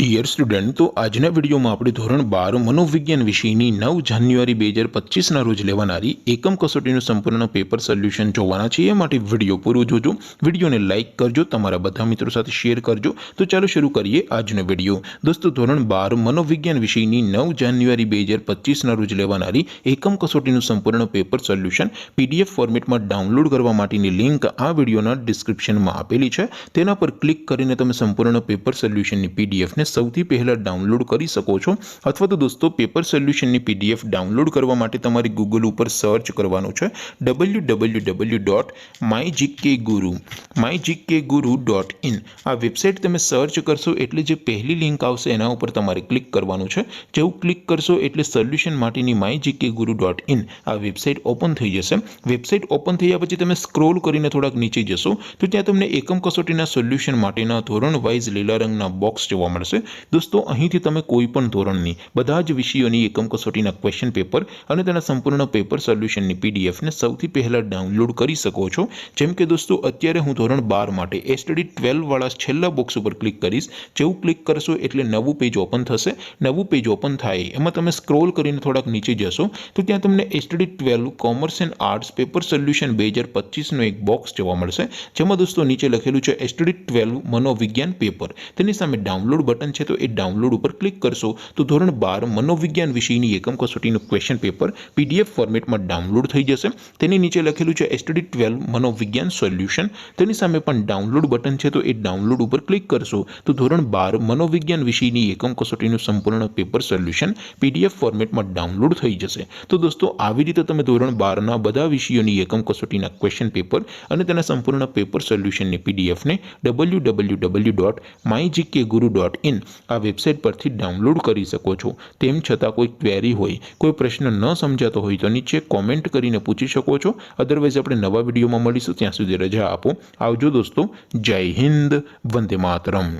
Dear student, तो આજના વિડીયોમાં આપણે ધોરણ 12 મનોવિજ્ઞાન વિષયની 9 જાન્યુઆરી 2025 ના રોજ લેવાનારી એકમ કસોટીનું સંપૂર્ણ પેપર સોલ્યુશન જોવાના છે। એ માટે વિડીયો પૂરો જોજો, વિડીયોને લાઈક કરજો, તમારા બધા મિત્રો સાથે શેર કરજો। તો ચાલો શરૂ કરીએ આજનો વિડીયો। દોસ્તો, ધોરણ 12 મનોવિજ્ઞાન વિષયની 9 જાન્યુઆરી 2025 ના રોજ લેવાનારી એકમ કસોટીનું સંપૂર્ણ પેપર સોલ્યુશન પીડીએફ ફોર્મેટમાં ડાઉનલોડ કરવા માટેની લિંક આ વિડીયોના ડિસ્ક્રિપ્શનમાં આપેલી છે। તેના પર ક્લિક કરીને તમે સંપૂર્ણ પેપર સોલ્યુશનની પીડીએફ ને સૌથી પહેલા ડાઉનલોડ કરી શકો છો। અથવા તો દોસ્તો, પેપર સોલ્યુશનની પીડીએફ ડાઉનલોડ કરવા માટે તમારે ગૂગલ ઉપર સર્ચ કરવાનું છે www.mygkguru.in। આ વેબસાઇટ તમે સર્ચ કરશો એટલે જે પહેલી લિંક આવશે એના ઉપર તમારે ક્લિક કરવાનું છે। જેવું ક્લિક કરશો એટલે સોલ્યુશન માટેની mygkguru.in આ વેબસાઇટ ઓપન થઈ જશે। વેબસાઇટ ઓપન થયા પછી તમે સ્ક્રોલ કરીને થોડાક નીચે જશો તો ત્યાં તમને એકમ કસોટીના સોલ્યુશન માટેના ધોરણ વાઇઝ લીલા રંગના બોક્સ જોવા મળશે। દોસ્તો, અહીંથી તમે કોઈ પણ ધોરણની બધા જ વિષયોની એકમ કસોટીના ક્વેશ્ચન પેપર અને તેના સંપૂર્ણ પેપર સોલ્યુશનની પીડીએફને સૌથી પહેલા ડાઉનલોડ કરી શકો છો। જેમ કે દોસ્તો, અત્યારે હું ધોરણ 12 માટે એસટીડી 12 વાળા છેલ્લા બોક્સ ઉપર ક્લિક કરીશ। જેવું ક્લિક કરશો એટલે નવું પેજ ઓપન થશે। નવું પેજ ઓપન થાય એમાં તમે સ્ક્રોલ કરીને થોડાક નીચે જશો તો ત્યાં તમને STD 12 commerce and arts paper solution 2025નો એક બોક્સ જોવા મળશે। જેમાં દોસ્તો નીચે લખેલું છે એસટીડી 12 મનોવિજ્ઞાન પેપર। તેની સામે ડાઉનલોડ બટન છે, તો એ ડાઉનલોડ ઉપર ક્લિક કરશો તો ધોરણ 12 મનોવિજ્ઞાન વિષયની એકમ કસોટીનું ક્વેશ્ચન પેપર પીડીએફ ફોર્મેટમાં ડાઉનલોડ થઈ જશે। તેની નીચે લખેલું છે એસટીડી 12 મનોવિજ્ઞાન સોલ્યુશન। તેની સામે પણ ડાઉનલોડ બટન છે, તો એ ડાઉનલોડ ઉપર ક્લિક કરશો તો ધોરણ 12 મનોવિજ્ઞાન વિષયની એકમ કસોટીનું સંપૂર્ણ પેપર સોલ્યુશન પીડીએફ ફોર્મેટમાં ડાઉનલોડ થઈ જશે। તો દોસ્તો, આવી રીતે તમે ધોરણ 12ના બધા વિષયોની એકમ કસોટીના ક્વેશ્ચન પેપર અને તેના સંપૂર્ણ પેપર સોલ્યુશનની પીડીએફને www.mygkguru.in આ વેબસાઇટ પરથી ડાઉનલોડ કરી શકો છો। તેમ છતાં કોઈ ક્વેરી હોય, કોઈ પ્રશ્ન ન સમજાતો હોય તો નીચે કોમેન્ટ કરીને પૂછી શકો છો। અદરવાઇઝ આપણે નવા વિડીયોમાં મળીશું, ત્યાં સુધી રજા આપો। આવજો દોસ્તો, જય હિન્દ, વંદે માતરમ।